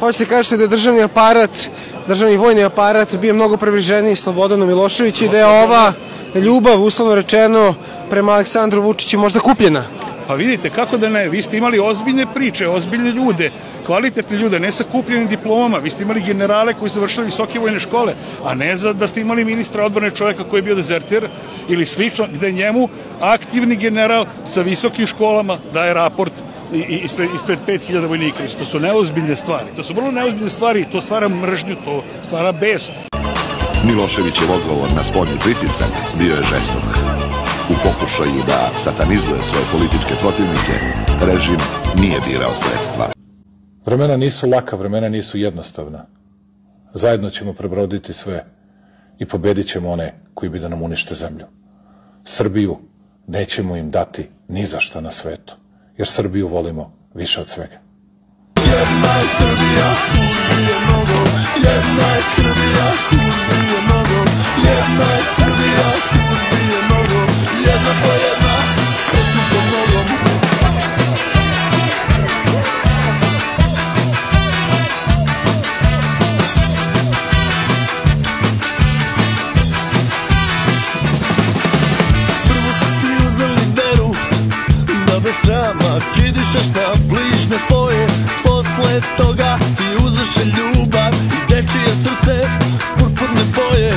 hoćete kažete da je državni aparat, državni vojni aparat bio mnogo privrženiji Slobodanu Miloševiću i da je ova ljubav, uslovno rečeno, prema Aleksandru Vučiću možda kupljena? Pa vidite, kako da ne, vi ste imali ozbiljne priče, ozbiljne ljude, kvalitetne ljude, ne sa kupljenim diplomama, vi ste imali generale koji su završili visoke vojne škole, a ne da ste imali ministra odbrane, čovjeka koji je bio dezertir ili slično, gde njemu aktivni general sa visokim školama daje raport ispred 5000 vojnika. To su neozbiljne stvari, to su vrlo neozbiljne stvari, to stvara mržnju, to stvara bes. Miloševićev odgovor na spoljni pritisak bio je žestok. U pokušaju da satanizuje svoje političke protivnike, režim nije birao sredstva. Vremena nisu laka, vremena nisu jednostavna. Zajedno ćemo prebroditi sve i pobedit ćemo one koji bi da nam unište zemlju. Srbiju nećemo im dati ni za šta na svetu, jer Srbiju volimo više od svega. Jedna je Srbija, kurvi je mnogo, jedna je Srbija, kurvi je mnogo, jedna je Srbija, kurvi je mnogo, jedna po jedna, prosto po mnogom. Prvo su ti uzeli deru, da bez srama kidišeš na bližnje svoje. Posle toga ti uzeše ljubav i dečije srce purpurne boje.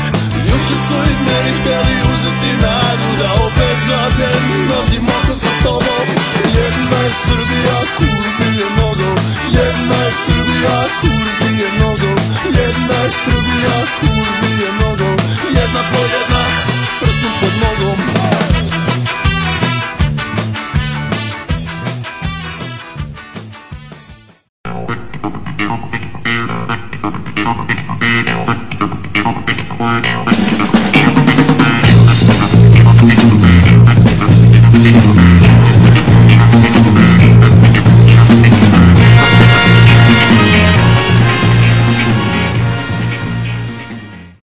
Juče su i meni hteli uzeti nadu da obezgrade nosim okon sa tobom. Jedna je Srbija, kurvi je mnogo, jedna je Srbija, kurvi je mnogo, jedna je Srbija, kurvi je mnogo, jedna po jedna, prstom pod nogom. Thank you.